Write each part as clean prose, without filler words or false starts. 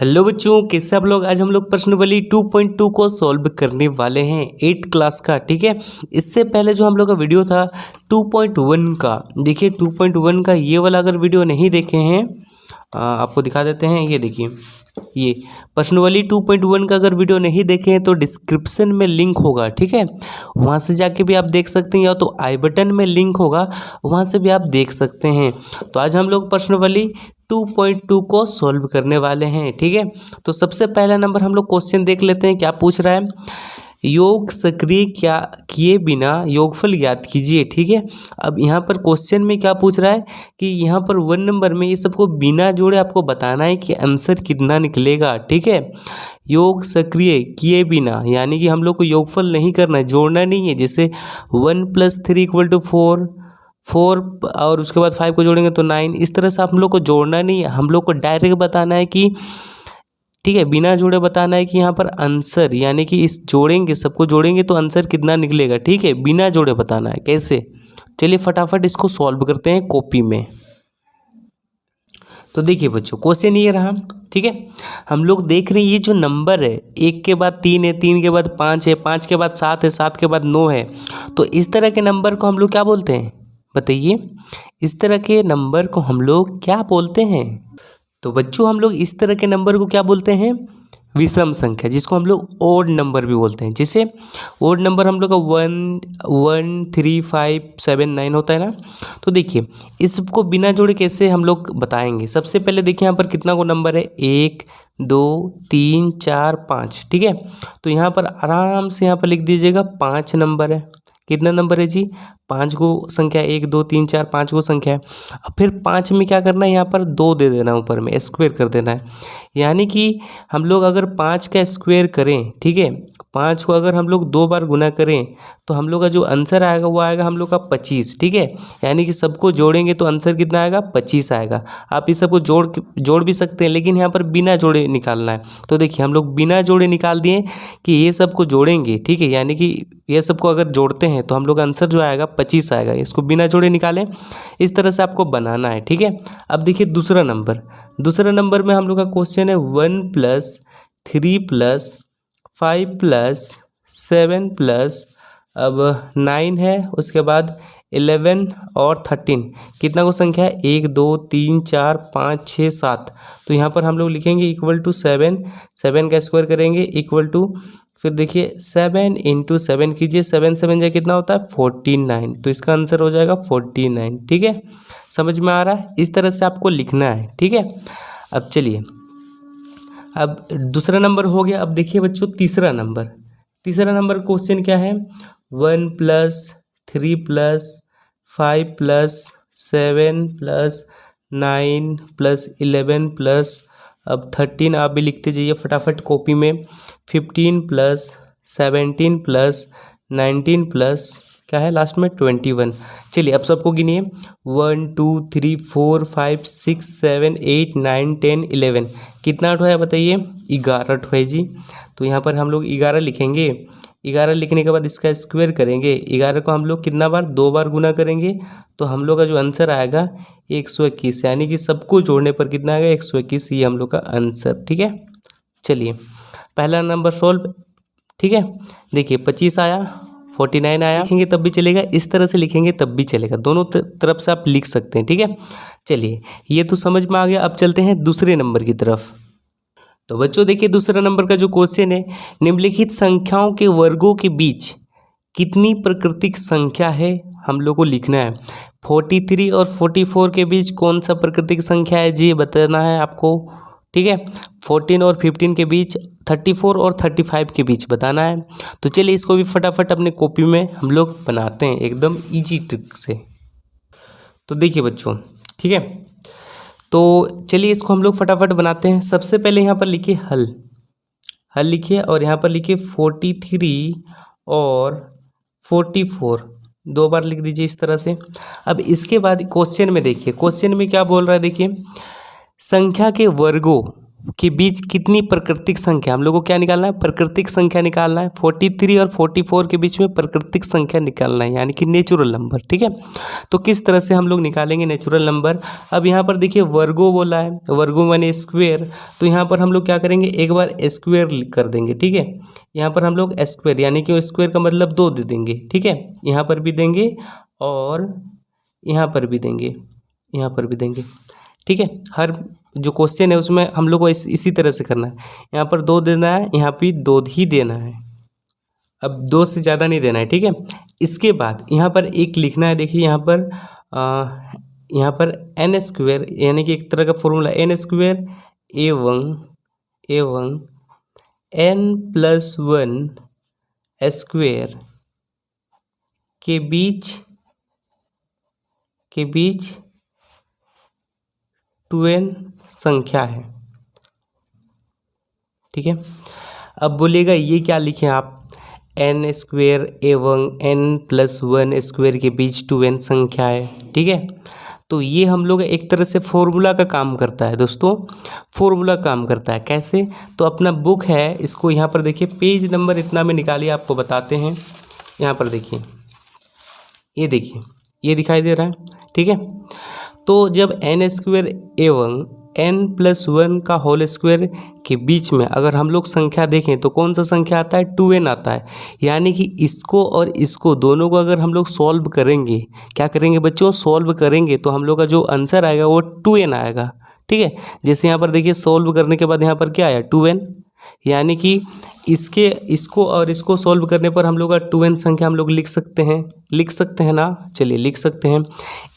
Hello बच्चों, कैसे आप लोग। आज हम लोग प्रश्नावली 2.2 को सॉल्व करने वाले हैं 8 क्लास का। ठीक है, इससे पहले जो हम लोग का वीडियो था 2.1 का, देखिए 2.1 का ये वाला अगर वीडियो नहीं देखे हैं आपको दिखा देते हैं। ये देखिए, ये प्रश्नावली 2.1 का अगर वीडियो नहीं देखे हैं तो डिस्क्रिप्शन में लिंक होगा। ठीक है, वहाँ से जाके भी आप देख सकते हैं, या तो आई बटन में लिंक होगा, वहाँ से भी आप देख सकते हैं। तो आज हम लोग प्रश्नावली 2.2 को सॉल्व करने वाले हैं। ठीक है, तो सबसे पहला नंबर हम लोग क्वेश्चन देख लेते हैं। क्या पूछ रहा है, योग सक्रिय क्या किए बिना योगफल ज्ञात कीजिए। ठीक है, अब यहाँ पर क्वेश्चन में क्या पूछ रहा है कि यहाँ पर 1 नंबर में ये सबको बिना जोड़े आपको बताना है कि आंसर कितना निकलेगा। ठीक है, योग सक्रिय किए बिना, यानी कि हम लोग को योगफल नहीं करना है, जोड़ना नहीं है। जैसे 1 + 3 = 4 और उसके बाद 5 को जोड़ेंगे तो 9। इस तरह से हम लोग को जोड़ना नहीं है, हम लोग को डायरेक्ट बताना है कि, ठीक है, बिना जोड़े बताना है कि यहाँ पर आंसर, यानी कि इस जोड़ेंगे, सबको जोड़ेंगे तो आंसर कितना निकलेगा। ठीक है, बिना जोड़े बताना है। कैसे, चलिए फटाफट इसको सॉल्व करते हैं कॉपी में। तो देखिए बच्चों, क्वेश्चन ये रहा। ठीक है, हम लोग देख रहे हैं ये जो नंबर है, 1 के बाद 3 है, 3 के बाद 5 है, 5 के बाद 7 है, 7 के बाद 9 है। तो इस तरह के नंबर को हम लोग क्या बोलते हैं, बताइए। इस तरह के नंबर को हम लोग क्या बोलते हैं? तो बच्चों, हम लोग इस तरह के नंबर को क्या बोलते हैं, विषम संख्या, जिसको हम लोग ओड नंबर भी बोलते हैं। जैसे ओड नंबर हम लोग का 1 1 3 5 7 9 होता है ना। तो देखिए, इसको बिना जोड़े कैसे हम लोग बताएंगे। सबसे पहले देखिए यहाँ पर कितना को नंबर है, 1 2 3 4 5। ठीक है, तो यहाँ पर आराम से यहाँ पर लिख दीजिएगा 5 नंबर है। कितना नंबर है जी, 5 को संख्या, 1 2 3 4 5 को संख्या है। अब फिर 5 में क्या करना है, यहाँ पर 2 दे देना, ऊपर में स्क्वायर कर देना है। यानी कि हम लोग अगर 5 का स्क्वायर करें, ठीक है, 5 को अगर हम लोग 2 बार गुना करें तो हम लोग का जो आंसर आएगा वो आएगा हम लोग का 25। ठीक है, यानी कि सबको जोड़ेंगे तो आंसर कितना आएगा, 25 आएगा। आप इस सबको जोड़ भी सकते हैं, लेकिन यहाँ पर बिना जोड़े निकालना है। तो देखिए, हम लोग बिना जोड़े निकाल दिए कि ये सबको जोड़ेंगे। ठीक है, यानी कि ये सबको अगर जोड़ते हैं तो हम लोग आंसर जो आएगा 25 आएगा। इसको बिना जोड़े निकालें, इस तरह से आपको बनाना है। ठीक है, अब देखिए दूसरा नंबर में हम लोग का क्वेश्चन है 1 + 3 + 5 + 7 + अब 9 है, उसके बाद 11 और 13। कितना को संख्या है, 1 2 3 4 5 6 7। तो यहाँ पर हम लोग लिखेंगे = 7, 7 का स्क्वायर करेंगे = फिर देखिए 7 × 7 कीजिए, 7 7 जा कितना होता है, 49। तो इसका आंसर हो जाएगा 49। ठीक है, समझ में आ रहा है, इस तरह से आपको लिखना है। ठीक है, अब चलिए, अब दूसरा नंबर हो गया। अब देखिए बच्चों, तीसरा नंबर क्वेश्चन क्या है, 1 + 3 + 5 + 7 + 9 + 11 + अब 13 आप भी लिखते जाइए फटाफट कॉपी में, 15 + 17 + 19 + क्या है लास्ट में 21। चलिए अब सबको गिनिए, 1 2 3 4 5 6 7 8 9 10 11। कितना ठो है बताइए, 11 ठो है जी। तो यहाँ पर हम लोग 11 लिखेंगे। 11 लिखने के बाद इसका स्क्वायर करेंगे। 11 को हम लोग कितना बार, 2 बार गुना करेंगे, तो हम लोग का जो आंसर आएगा 121। यानी कि सबको जोड़ने पर कितना आएगा, 121। ये हम लोग का आंसर। ठीक है, चलिए पहला नंबर सॉल्व। ठीक है, देखिए 25 आया, 49 आया, लिखेंगे तब भी चलेगा, इस तरह से लिखेंगे तब भी चलेगा, दोनों तरफ से आप लिख सकते हैं। ठीक है, चलिए ये तो समझ में आ गया। अब चलते हैं दूसरे नंबर की तरफ। तो बच्चों देखिए, दूसरा नंबर का जो क्वेश्चन है, निम्नलिखित संख्याओं के वर्गों के बीच कितनी प्राकृतिक संख्या है, हम लोग को लिखना है। 43 और 44 के बीच कौन सा प्राकृतिक संख्या है जी, बताना है आपको। ठीक है, 14 और 15 के बीच, 34 और 35 के बीच बताना है। तो चलिए इसको भी फटाफट अपने कॉपी में हम लोग बनाते हैं, एकदम ईजी ट्रिक से। तो देखिए बच्चों, ठीक है, तो चलिए इसको हम लोग फटाफट बनाते हैं। सबसे पहले यहाँ पर लिखिए हल लिखिए, और यहाँ पर लिखिए 43 और 44, 2 बार लिख दीजिए इस तरह से। अब इसके बाद क्वेश्चन में देखिए, क्वेश्चन में क्या बोल रहा है, देखिए संख्या के वर्गों के बीच कितनी प्राकृतिक संख्या, हम लोग को क्या निकालना है, प्राकृतिक संख्या निकालना है। 43 और 44 के बीच में प्राकृतिक संख्या निकालना है, यानी कि नेचुरल नंबर। ठीक है, तो किस तरह से हम लोग निकालेंगे नेचुरल नंबर। अब यहाँ पर देखिए वर्गो बोला है, वर्गो माने स्क्वायर, तो यहाँ पर हम लोग क्या करेंगे, एक बार स्क्वायर कर देंगे। ठीक है, यहाँ पर हम लोग स्क्वायर यानी कि स्क्वायर का मतलब 2 दे देंगे। ठीक है, यहाँ पर भी देंगे और यहाँ पर भी देंगे, यहाँ पर भी देंगे। ठीक है, हर जो क्वेश्चन है उसमें हम लोग को इसी तरह से करना है। यहाँ पर 2 देना है, यहाँ पे 2 ही देना है, अब 2 से ज़्यादा नहीं देना है। ठीक है, इसके बाद यहाँ पर एक लिखना है, देखिए यहाँ पर एन स्क्वायर यानी कि एक तरह का फॉर्मूला एन स्क्वायर एवं n+1 स्क्वायर के बीच 2n संख्या है। ठीक है, अब बोलिएगा ये क्या लिखे आप, n स्क्वायर एवं n+1 स्क्वायर के बीच 2n संख्या है। ठीक है, तो ये हम लोग एक तरह से फॉर्मूला का काम करता है दोस्तों, फॉर्मूला काम करता है। कैसे, तो अपना बुक है, इसको यहाँ पर देखिए पेज नंबर इतना में निकालिए, आपको बताते हैं। यहाँ पर देखिए, ये देखिए, ये दिखाई दे रहा है। ठीक है, तो जब n स्क्वायर एवं n+1 का होल स्क्वायर के बीच में अगर हम लोग संख्या देखें तो कौन सा संख्या आता है, 2n आता है। यानी कि इसको और इसको दोनों को अगर हम लोग सॉल्व करेंगे, क्या करेंगे बच्चों, सॉल्व करेंगे, तो हम लोग का जो आंसर आएगा वो 2n आएगा। ठीक है, जैसे यहाँ पर देखिए सॉल्व करने के बाद यहाँ पर क्या आया, 2n, यानी कि इसको और इसको सॉल्व करने पर हम लोग का 2n संख्या हम लोग लिख सकते हैं ना, चलिए लिख सकते हैं।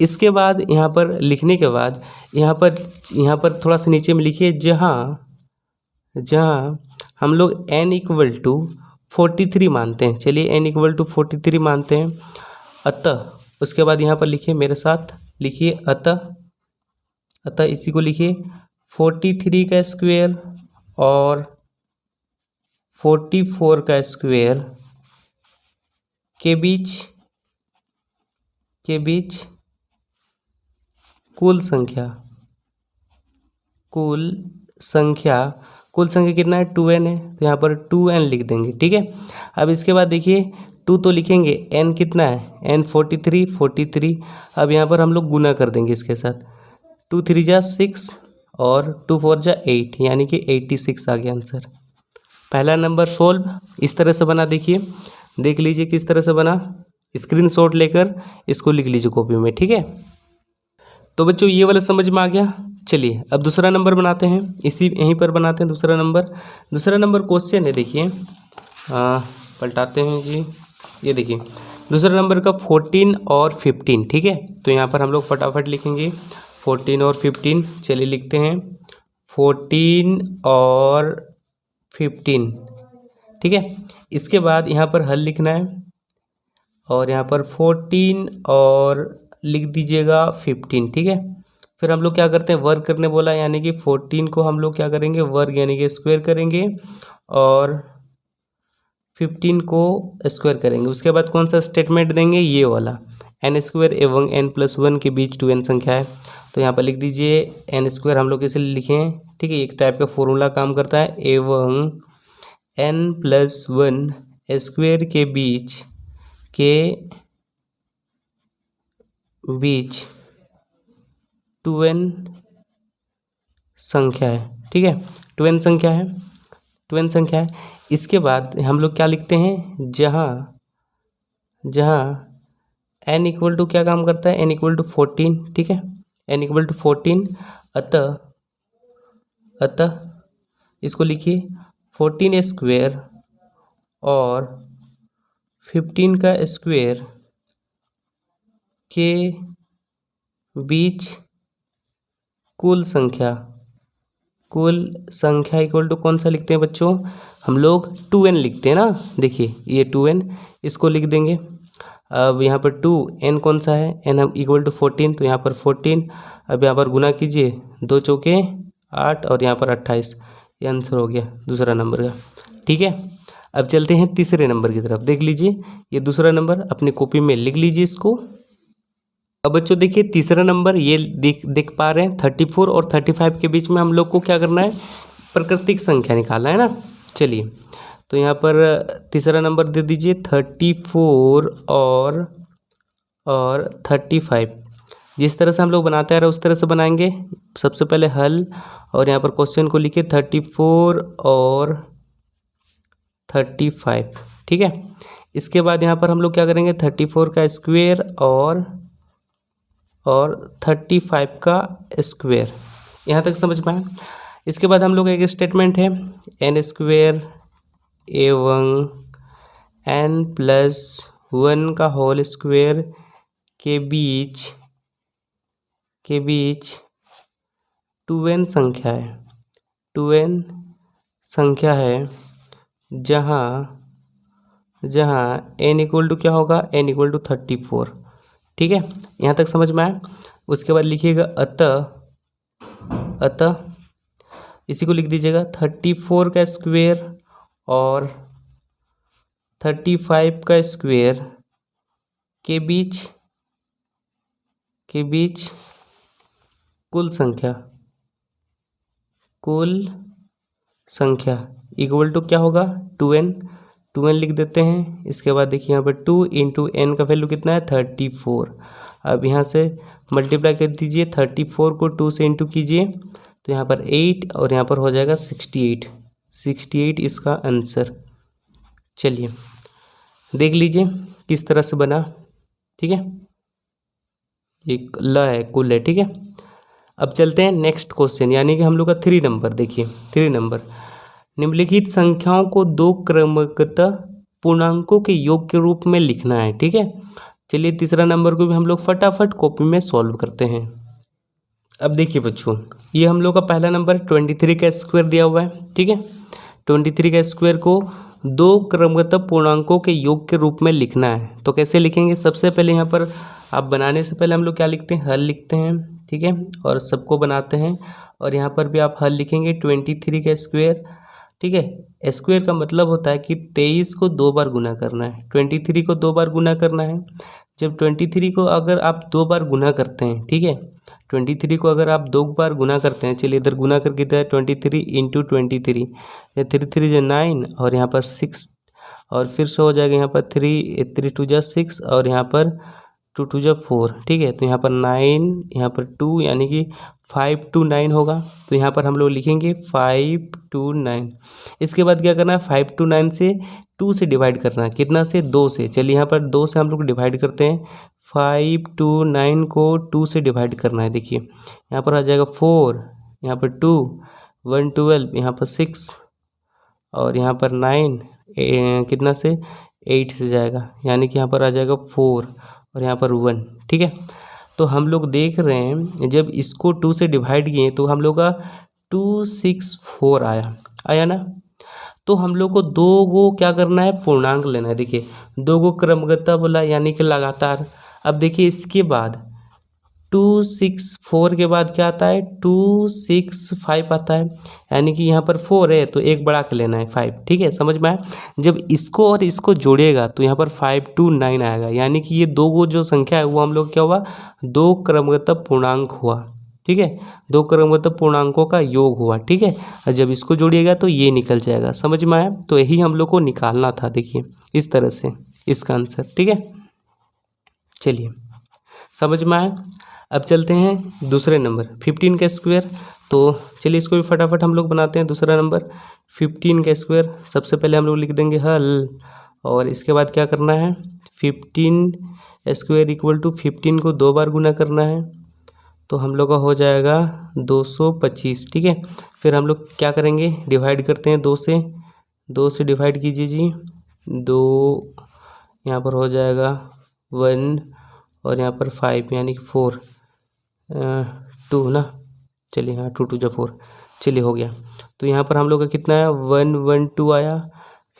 इसके बाद यहाँ पर लिखने के बाद यहाँ पर थोड़ा सा नीचे में लिखिए, जहाँ हम लोग n = 43 मानते हैं। चलिए n = 43 मानते हैं, अतः उसके बाद यहाँ पर लिखिए, मेरे साथ लिखिए, अतः इसी को लिखिए 43 का स्क्वायर और 44 का स्क्वायर के बीच कुल संख्या कितना है, 2n है, तो यहाँ पर 2n लिख देंगे। ठीक है, अब इसके बाद देखिए 2 तो लिखेंगे, n कितना है, n 43। अब यहाँ पर हम लोग गुना कर देंगे इसके साथ, 2 3 जा 6 और 2 4 जा 8, यानी कि 86 आ गया आंसर। पहला नंबर सोल्व इस तरह से बना, देखिए देख लीजिए किस तरह से बना, स्क्रीनशॉट लेकर इसको लिख लीजिए कॉपी में। ठीक है, तो बच्चों ये वाला समझ में आ गया। चलिए अब दूसरा नंबर बनाते हैं, यहीं पर बनाते हैं दूसरा नंबर क्वेश्चन है, देखिए पलटाते हैं जी, ये देखिए दूसरा नंबर का 14 और 15। ठीक है, तो यहाँ पर हम लोग फटाफट लिखेंगे 14 और 15। चलिए लिखते हैं 14 और 15। ठीक है, इसके बाद यहाँ पर हल लिखना है और यहाँ पर 14 और लिख दीजिएगा 15। ठीक है, फिर हम लोग क्या करते हैं, वर्ग करने बोला, यानी कि 14 को हम लोग क्या करेंगे, वर्ग यानी कि स्क्वायर करेंगे और 15 को स्क्वायर करेंगे। उसके बाद कौन सा स्टेटमेंट देंगे, ये वाला, n स्क्वायर एवं n+1 के बीच 2n संख्या है, तो यहाँ पर लिख दीजिए n स्क्वायर हम लोग इसे लिखें। ठीक है, एक टाइप का फॉर्मूला काम करता है, एवं n+1 स्क्वायर के बीच 2n संख्या है। ठीक है, 2n संख्या है। इसके बाद हम लोग क्या लिखते हैं, जहाँ n = क्या काम करता है, n = 14। ठीक है, n = 14, अतः इसको लिखिए 14 स्क्वायर और 15 का स्क्वायर के बीच कुल संख्या इक्वल टू कौन सा लिखते हैं बच्चों, हम लोग 2n लिखते हैं ना, देखिए ये 2n, इसको लिख देंगे। अब यहाँ पर 2n कौन सा है, n = 14, तो यहाँ पर 14। अब यहाँ पर गुना कीजिए, 2 चौके 8 और यहाँ पर 28, ये आंसर हो गया दूसरा नंबर का। ठीक है, अब चलते हैं तीसरे नंबर की तरफ। देख लीजिए ये दूसरा नंबर, अपनी कॉपी में लिख लीजिए इसको। अब बच्चों देखिए तीसरा नंबर ये देख पा रहे हैं, 34 और 35 के बीच में हम लोग को क्या करना है, प्राकृतिक संख्या निकालना है ना। चलिए, तो यहाँ पर तीसरा नंबर दे दीजिए 34 और 35। जिस तरह से हम लोग बनाते आ रहे हैं उस तरह से बनाएंगे। सबसे पहले हल, और यहाँ पर क्वेश्चन को लिखे 34 और 35, ठीक है। इसके बाद यहाँ पर हम लोग क्या करेंगे, 34 का स्क्वायर और 35 का स्क्वायर। यहाँ तक समझ में आया। इसके बाद हम लोग एक स्टेटमेंट है n² एवं n+1 का होल स्क्वायर के बीच 2n संख्या है, 2n संख्या है जहाँ n इक्वल टू क्या होगा, n इक्वल टू 34, ठीक है। यहाँ तक समझ में आया। उसके बाद लिखिएगा अतः इसी को लिख दीजिएगा 34 का स्क्वायर और 35 का स्क्वायर के बीच कुल संख्या इक्वल टू क्या होगा, 2n लिख देते हैं। इसके बाद देखिए यहाँ पर 2 इंटू n का वैल्यू कितना है, 34। अब यहाँ से मल्टीप्लाई कर दीजिए, 34 को 2 से इंटू कीजिए तो यहाँ पर 8 और यहाँ पर हो जाएगा 68 इसका आंसर। चलिए देख लीजिए किस तरह से बना, ठीक है। एक ल है, कुल है, ठीक है। अब चलते हैं नेक्स्ट क्वेश्चन, यानी कि हम लोग का 3 नंबर। देखिए 3 नंबर, निम्नलिखित संख्याओं को 2 क्रमगत पूर्णांकों के योग के रूप में लिखना है, ठीक है। चलिए तीसरा नंबर को भी हम लोग फटाफट कॉपी में सॉल्व करते हैं। अब देखिए बच्चों, ये हम लोग का पहला नंबर 23 का स्क्वायर दिया हुआ है, ठीक है। 23 का स्क्वायर को 2 क्रमगत पूर्णांकों के योग के रूप में लिखना है। तो कैसे लिखेंगे, सबसे पहले यहाँ पर आप बनाने से पहले हम लोग क्या लिखते हैं, हल लिखते हैं, ठीक है, और सबको बनाते हैं। और यहाँ पर भी आप हल लिखेंगे 23 का स्क्वायर, ठीक है। स्क्वायर का मतलब होता है कि 23 को 2 बार गुना करना है, 23 को 2 बार गुना करना है। जब 23 को अगर आप 2 बार गुना करते हैं, ठीक है, 23 को अगर आप 2 बार गुना करते हैं, चलिए इधर गुना करके इधर 23 इंटू 23, 3 जो 9 और यहाँ पर 6 और फिर से हो जाएगा यहाँ पर 3 2 जा 6 और यहाँ पर 2 2 जा 4, ठीक है। तो यहाँ पर 9, यहाँ पर 2, यानी कि 5 to 9 होगा। तो यहाँ पर हम लोग लिखेंगे 5 to 9। इसके बाद क्या करना है, 5 to 9 से 2 से डिवाइड करना है, कितना से, 2 से। चलिए यहाँ पर 2 से हम लोग डिवाइड करते हैं, 5 to 9 को 2 से डिवाइड करना है। देखिए यहाँ पर आ जाएगा 4, यहाँ पर 2, 1 12, यहाँ पर 6 और यहाँ पर 9, कितना से, 8 से जाएगा, यानी कि यहाँ पर आ जाएगा 4 और यहाँ पर 1, ठीक है। तो हम लोग देख रहे हैं जब इसको 2 से डिवाइड किए तो हम लोग का 264 आया ना। तो हम लोग को 2 को क्या करना है, पूर्णांक लेना है। देखिए 2 को क्रमगत बोला, यानी कि लगातार। अब देखिए इसके बाद 264 के बाद क्या आता है, 265 आता है, यानी कि यहाँ पर 4 है तो एक बढ़ा के लेना है 5, ठीक है, समझ में आया। जब इसको और इसको जोड़ेगा तो यहाँ पर 5 to 9 आएगा, यानी कि ये 2 को जो संख्या है वो हम लोग क्या हुआ, 2 क्रमगत पूर्णांक हुआ, ठीक है, 2 क्रमगत पूर्णांकों का योग हुआ, ठीक है। और जब इसको जोड़िएगा तो ये निकल जाएगा, समझ में आया। तो यही हम लोग को निकालना था, देखिए इस तरह से इसका आंसर, ठीक है। चलिए समझ में आया। अब चलते हैं दूसरे नंबर 15 का स्क्वायर। तो चलिए इसको भी फटाफट हम लोग बनाते हैं। दूसरा नंबर 15 का स्क्वायर, सबसे पहले हम लोग लिख देंगे हल, और इसके बाद क्या करना है, 15 स्क्वायर इक्वल टू 15 को 2 बार गुना करना है, तो हम लोग का हो जाएगा 225, ठीक है। फिर हम लोग क्या करेंगे, डिवाइड करते हैं 2 से डिवाइड कीजिए जी, 2 यहाँ पर हो जाएगा 1 और यहाँ पर 5, यानी कि 4 2 ना। चलिए हाँ 2 2 जा 4, चलिए हो गया। तो यहाँ पर हम लोग का कितना है, 112 आया।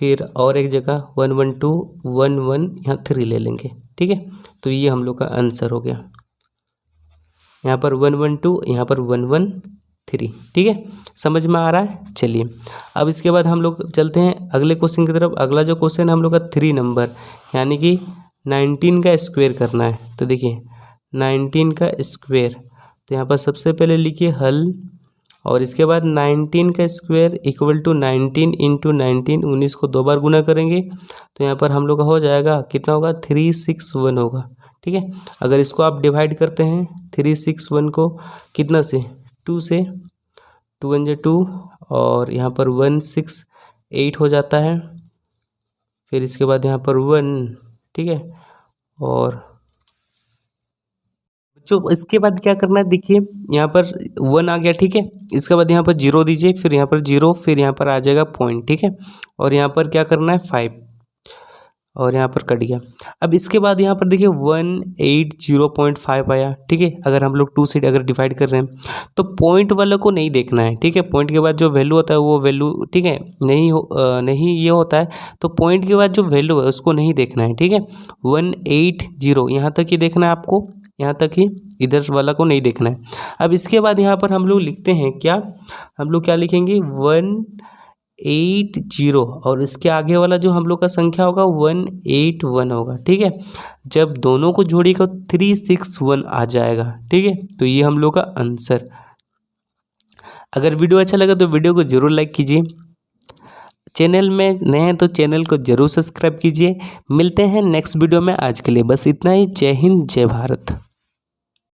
फिर और एक जगह 112 1 1 यहाँ 3 ले लेंगे, ठीक है। तो ये हम लोग का आंसर हो गया, यहाँ पर 112 यहाँ पर 113, ठीक है, समझ में आ रहा है। चलिए अब इसके बाद हम लोग चलते हैं अगले क्वेश्चन की तरफ। अगला जो क्वेश्चन है हम लोग का 3 नंबर, यानी कि 19 का स्क्वायर करना है। तो देखिए 19 का स्क्वायर, तो यहाँ पर सबसे पहले लिखिए हल, और इसके बाद 19 का स्क्वायर इक्वल टू 19 इंटू 19, 19 को 2 बार गुना करेंगे तो यहाँ पर हम लोग का हो जाएगा कितना होगा 361 होगा। ठीक है, अगर इसको आप डिवाइड करते हैं 361 को कितना से 2 से, 2 1 2 और यहाँ पर 168 हो जाता है। फिर इसके बाद यहाँ पर 1, ठीक है, और बच्चों इसके बाद क्या करना है, देखिए यहाँ पर 1 आ गया। ठीक है, इसके बाद यहाँ पर 0 दीजिए, फिर यहाँ पर 0, फिर यहाँ पर आ जाएगा पॉइंट। ठीक है, और यहाँ पर क्या करना है 5 और यहाँ पर कट गया। अब इसके बाद यहाँ पर देखिए 180.5 आया। ठीक है, अगर हम लोग 2 से अगर डिवाइड कर रहे हैं तो पॉइंट वाले को नहीं देखना है। ठीक है, पॉइंट के बाद जो वैल्यू होता है वो वैल्यू, ठीक है, नहीं ये होता है, तो पॉइंट के बाद जो वैल्यू है उसको नहीं देखना है। ठीक है, 180 यहाँ तक ही देखना है आपको, यहाँ तक ही, इधर वाला को नहीं देखना है। अब इसके बाद यहाँ पर हम लोग लिखते हैं क्या, हम लोग क्या लिखेंगे 180 और इसके आगे वाला जो हम लोग का संख्या होगा 181 होगा। ठीक है, जब दोनों को जोड़ेगा 361 आ जाएगा। ठीक है, तो ये हम लोग का आंसर। अगर वीडियो अच्छा लगा तो वीडियो को जरूर लाइक कीजिए, चैनल में नए हैं तो चैनल को जरूर सब्सक्राइब कीजिए। मिलते हैं नेक्स्ट वीडियो में, आज के लिए बस इतना ही। जय हिंद, जय भारत।